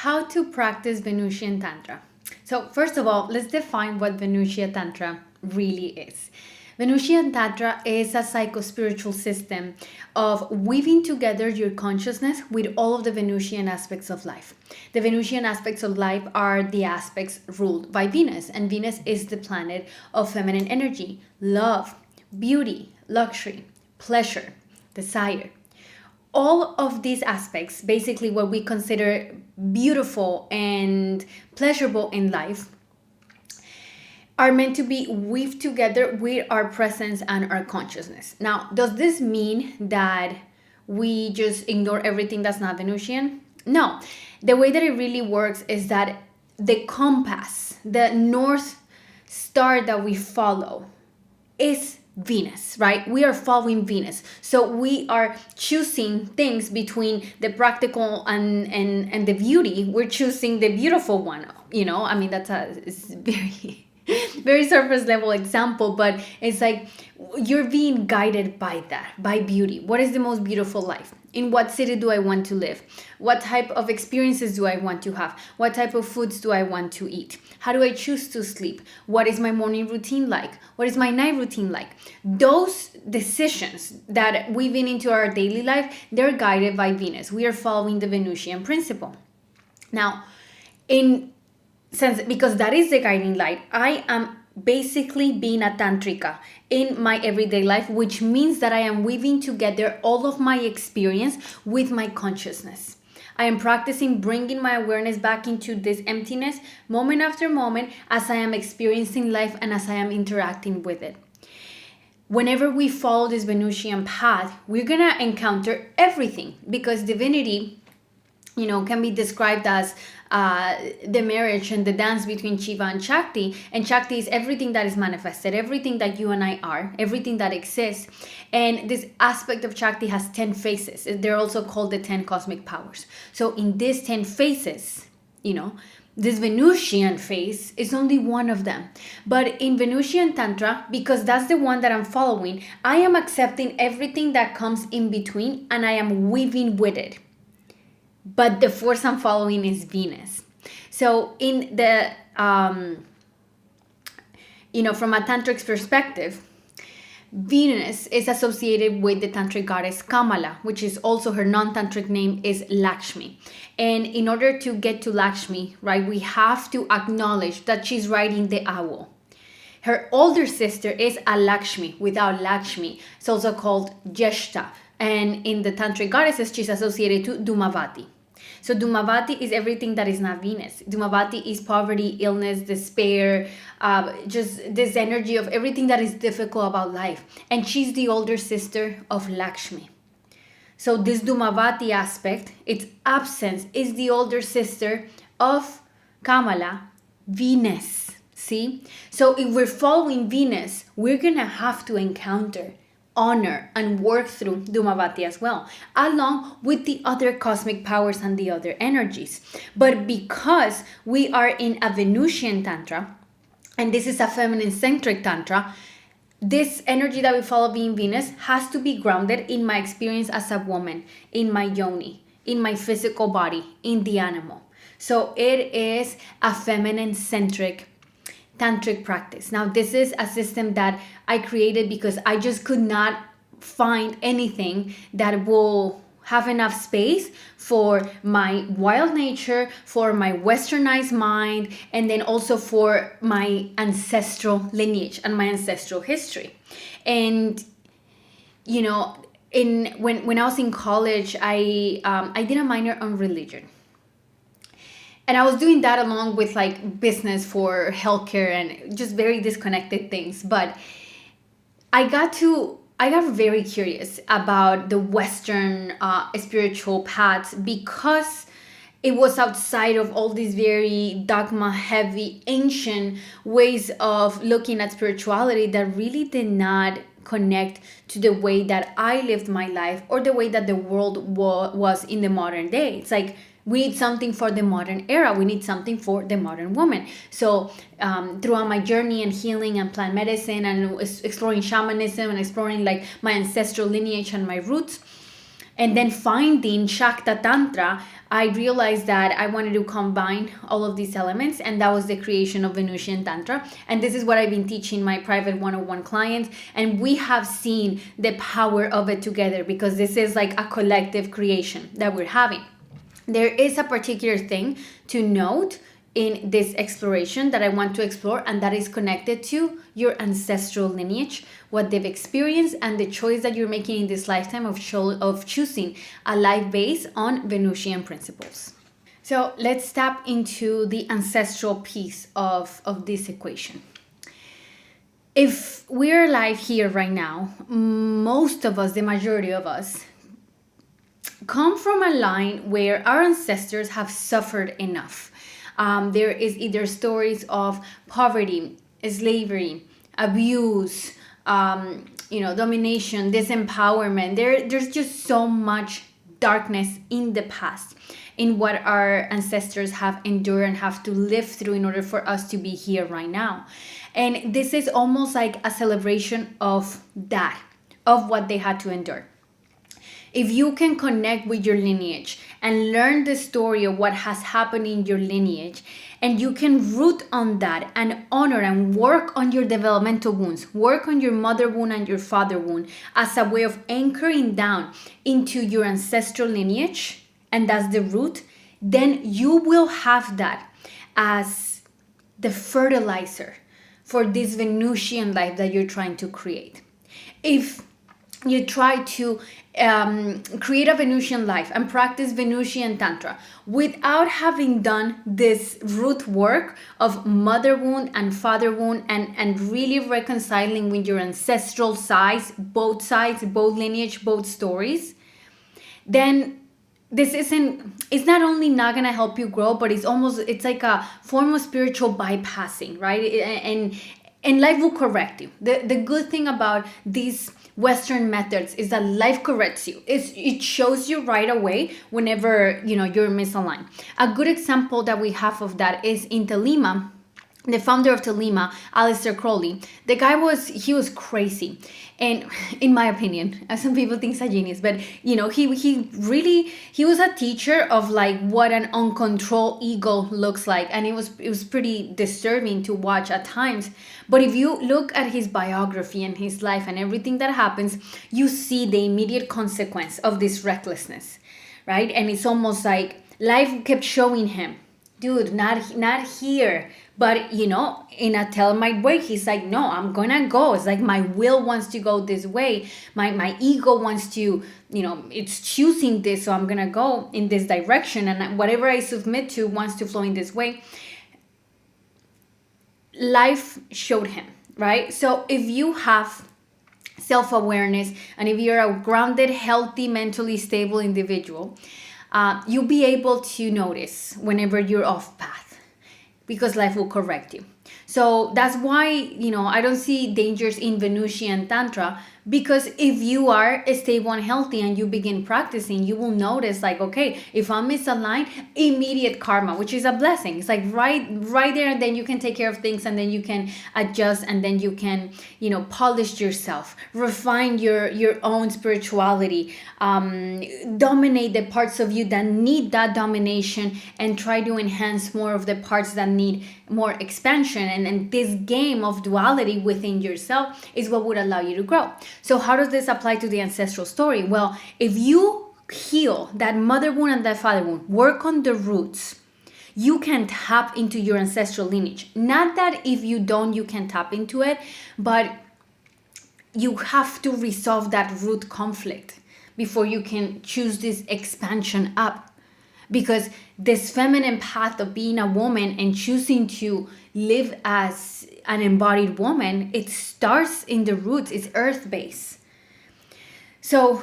how to practice Venusian Tantra. So, first of all, let's define what Venusian Tantra really is. Venusian Tantra is a psycho-spiritual system of weaving together your consciousness with all of the Venusian aspects of life. The Venusian aspects of life are the aspects ruled by Venus, and Venus is the planet of feminine energy, love, beauty, luxury, pleasure, desire. All of these aspects, basically what we consider beautiful and pleasurable in life, are meant to be weaved together with our presence and our consciousness. Now, does this mean that we just ignore everything that's not Venusian? No. The way that it really works is that the compass, the North Star that we follow, is Venus, right? We are following Venus. So we are choosing things between the practical and the beauty. We're choosing the beautiful one, I mean, it's very very surface level example, but it's like you're being guided by that, by beauty. What is the most beautiful life? In what city do I want to live? What type of experiences do I want to have? What type of foods do I want to eat? How do I choose to sleep? What is my morning routine like? What is my night routine like? Those decisions that weaving into our daily life, they're guided by Venus. We are following the Venusian principle. Now, because that is the guiding light, I am basically being a tantrika in my everyday life, which means that I am weaving together all of my experience with my consciousness. I am practicing bringing my awareness back into this emptiness moment after moment as I am experiencing life and as I am interacting with it. Whenever we follow this Venusian path, we're gonna encounter everything, because divinity, can be described as the marriage and the dance between Shiva and Shakti. And Shakti is everything that is manifested, everything that you and I are, everything that exists. And this aspect of Shakti has 10 faces. They're also called the 10 cosmic powers. So in these 10 faces, this Venusian phase is only one of them. But in Venusian Tantra, because that's the one that I'm following, I am accepting everything that comes in between and I am weaving with it. But the force I'm following is Venus. So in the, from a tantric perspective, Venus is associated with the tantric goddess Kamala, which is also her non-tantric name is Lakshmi. And in order to get to Lakshmi, right, we have to acknowledge that she's riding the owl. Her older sister is Alakshmi, without Lakshmi. It's also called Jeshta. And in the tantric goddesses, she's associated to Dhumavati. So Dhumavati is everything that is not Venus. Dhumavati is poverty, illness, despair, just this energy of everything that is difficult about life. And she's the older sister of Lakshmi. So this Dhumavati aspect, its absence, is the older sister of Kamala, Venus. See? So if we're following Venus, we're going to have to encounter, honor, and work through Dhumavati as well, along with the other cosmic powers and the other energies. But because we are in a Venusian Tantra, and this is a feminine-centric Tantra, this energy that we follow being Venus has to be grounded in my experience as a woman, in my yoni, in my physical body, in the animal. So it is a feminine-centric tantric practice. Now, this is a system that I created because I just could not find anything that will have enough space for my wild nature, for my westernized mind, and then also for my ancestral lineage and my ancestral history. And when I was in college, I did a minor on religion. And I was doing that along with business for healthcare and just very disconnected things. But I got very curious about the Western spiritual paths because it was outside of all these very dogma-heavy, ancient ways of looking at spirituality that really did not connect to the way that I lived my life or the way that the world was in the modern day. It's like, we need something for the modern era. We need something for the modern woman. So throughout my journey and healing and plant medicine and exploring shamanism and exploring my ancestral lineage and my roots, And then finding Shakta Tantra, I realized that I wanted to combine all of these elements, and that was the creation of Venusian Tantra. And this is what I've been teaching my private one-on-one clients, and we have seen the power of it together, because this is like a collective creation that we're having. There is a particular thing to note in this exploration that I want to explore, and that is connected to your ancestral lineage, what they've experienced, and the choice that you're making in this lifetime of choosing a life based on Venusian principles. So let's tap into the ancestral piece of this equation. If we're alive here right now, most of us, the majority of us, come from a line where our ancestors have suffered enough. There is either stories of poverty, slavery, abuse, domination, disempowerment. There's just so much darkness in the past, in what our ancestors have endured and have to live through in order for us to be here right now. And this is almost like a celebration of that, of what they had to endure. If you can connect with your lineage and learn the story of what has happened in your lineage, and you can root on that and honor and work on your developmental wounds, work on your mother wound and your father wound as a way of anchoring down into your ancestral lineage, and that's the root, then you will have that as the fertilizer for this Venusian life that you're trying to create. If you try to create a Venusian life and practice Venusian Tantra without having done this root work of mother wound and father wound, and really reconciling with your ancestral sides, both lineage, both stories, then it's not only not gonna help you grow, but it's like a form of spiritual bypassing, right? And life will correct you. The good thing about these Western methods is that life corrects you. It shows you right away whenever you're misaligned. A good example that we have of that is in Telema. The founder of Telema, Aleister Crowley, the guy was crazy, and in my opinion, some people think he's a genius, but he was a teacher of like what an uncontrolled ego looks like, and it was pretty disturbing to watch at times. But if you look at his biography and his life and everything that happens, you see the immediate consequence of this recklessness, right? And it's almost like life kept showing him, dude, not here. But in a Telemite way, he's like, no, I'm gonna go. It's like my will wants to go this way. My ego wants to, it's choosing this, so I'm gonna go in this direction, and whatever I submit to wants to flow in this way. Life showed him, right? So if you have self-awareness, and if you're a grounded, healthy, mentally stable individual, you'll be able to notice whenever you're off path, because life will correct you. So that's why, I don't see dangers in Venusian Tantra, because if you are stable and healthy and you begin practicing, you will notice like, okay, if I'm misaligned, immediate karma, which is a blessing. It's like right there, and then you can take care of things, and then you can adjust, and then you can, polish yourself, refine your own spirituality, dominate the parts of you that need that domination, and try to enhance more of the parts that need more expansion. And this game of duality within yourself is what would allow you to grow. So how does this apply to the ancestral story? Well, if you heal that mother wound and that father wound, work on the roots, you can tap into your ancestral lineage. Not that if you don't, you can tap into it, but you have to resolve that root conflict before you can choose this expansion up. Because this feminine path of being a woman and choosing to live as an embodied woman, it starts in the roots. It's earth-based. So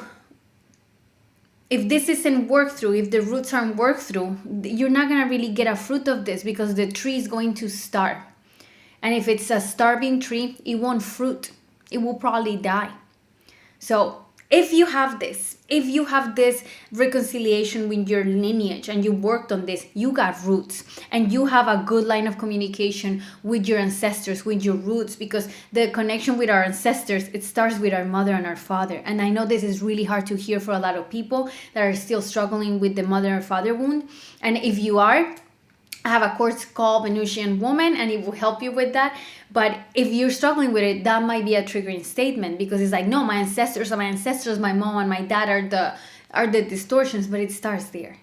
if this isn't worked through, if the roots aren't worked through, you're not going to really get a fruit of this, because the tree is going to starve. And if it's a starving tree, it won't fruit. It will probably die. So If you have this reconciliation with your lineage and you worked on this, you got roots and you have a good line of communication with your ancestors, with your roots, because the connection with our ancestors, it starts with our mother and our father. And I know this is really hard to hear for a lot of people that are still struggling with the mother or father wound. And if you are, I have a course called Venusian Woman, and it will help you with that. But if you're struggling with it, that might be a triggering statement, because it's like, no, my ancestors, my mom and my dad are the distortions. But it starts there.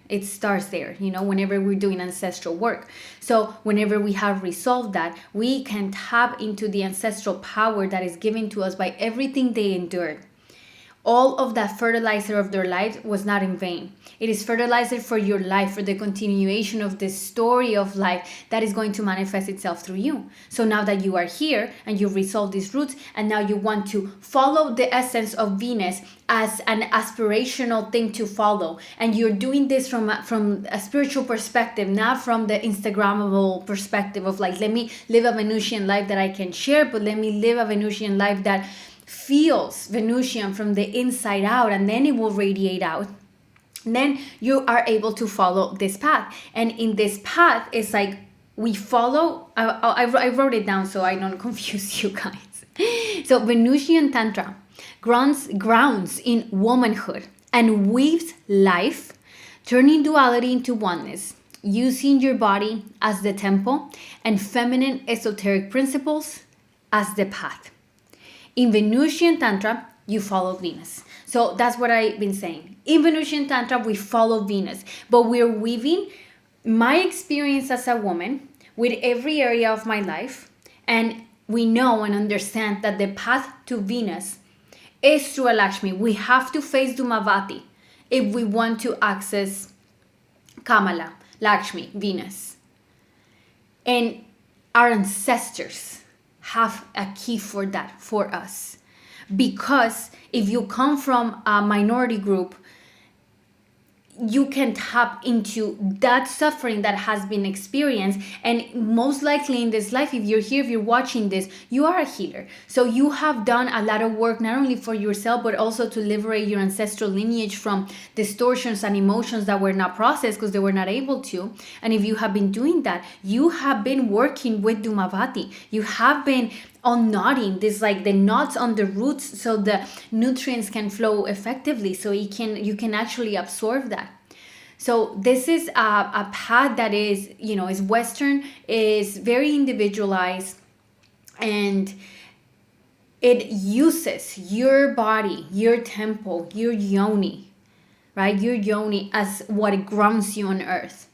Whenever we're doing ancestral work. So whenever we have resolved that, we can tap into the ancestral power that is given to us by everything they endured. All of that fertilizer of their life was not in vain. It is fertilizer for your life, for the continuation of the story of life that is going to manifest itself through you. So now that you are here and you've resolved these roots, and now you want to follow the essence of Venus as an aspirational thing to follow, and you're doing this from a spiritual perspective, not from the Instagrammable perspective of like, let me live a Venusian life that I can share, but let me live a Venusian life that feels Venusian from the inside out, and then it will radiate out. And then you are able to follow this path. And in this path, it's like we follow, I wrote it down so I don't confuse you guys. So Venusian Tantra grounds in womanhood and weaves life, turning duality into oneness, using your body as the temple and feminine esoteric principles as the path. In Venusian Tantra, you follow Venus. So that's what I've been saying. In Venusian Tantra, we follow Venus, but we're weaving my experience as a woman with every area of my life. And we know and understand that the path to Venus is through a Lakshmi. We have to face Dhumavati if we want to access Kamala, Lakshmi, Venus. And our ancestors have a key for that for us, because if you come from a minority group, you can tap into that suffering that has been experienced. And most likely in this life, if you're here, if you're watching this, you are a healer. So you have done a lot of work, not only for yourself, but also to liberate your ancestral lineage from distortions and emotions that were not processed because they were not able to. And if you have been doing that, you have been working with Dhumavati. You have been unknotting this, like the knots on the roots, so the nutrients can flow effectively, so you can actually absorb that. So this is a path that is, is Western, is very individualized, and it uses your body, your temple, your yoni, right? Your yoni as what grounds you on earth.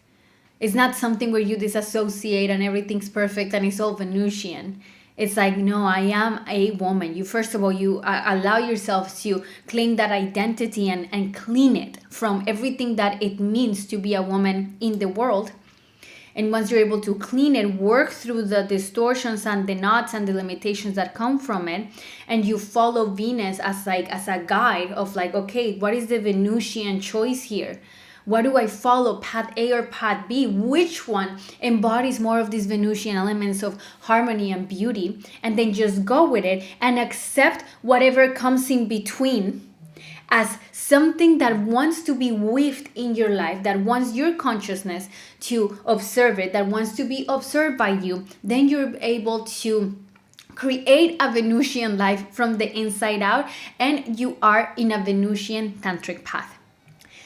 It's not something where you disassociate and everything's perfect and it's all Venusian. It's like, no, I am a woman. You, first of all, you allow yourself to claim that identity and clean it from everything that it means to be a woman in the world. And once you're able to clean it, work through the distortions and the knots and the limitations that come from it, and you follow Venus as a guide of like, okay, what is the Venusian choice here? What do I follow, path A or path B? Which one embodies more of these Venusian elements of harmony and beauty? And then just go with it and accept whatever comes in between as something that wants to be weaved in your life, that wants your consciousness to observe it, that wants to be observed by you. Then you're able to create a Venusian life from the inside out, and you are in a Venusian tantric path.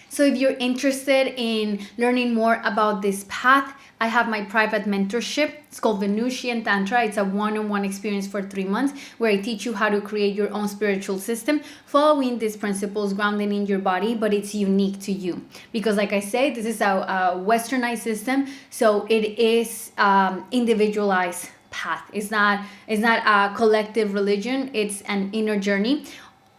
So if you're interested in learning more about this path, I have my private mentorship. It's called Venusian Tantra. It's a one-on-one experience for 3 months where I teach you how to create your own spiritual system, following these principles, grounding in your body, but it's unique to you. Because like I say, this is a westernized system, so it is individualized path. It's not a collective religion. It's an inner journey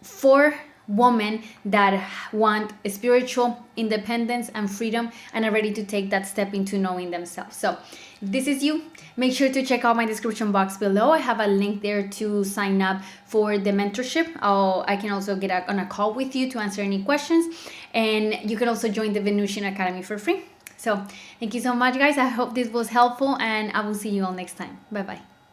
for women that want spiritual independence and freedom and are ready to take that step into knowing themselves. So if this is you, make sure to check out my description box below. I have a link there to sign up for the mentorship. I can also get on a call with you to answer any questions, and you can also join the Venusian Academy for free. So thank you so much, guys. I hope this was helpful, and I will see you all next time. Bye bye.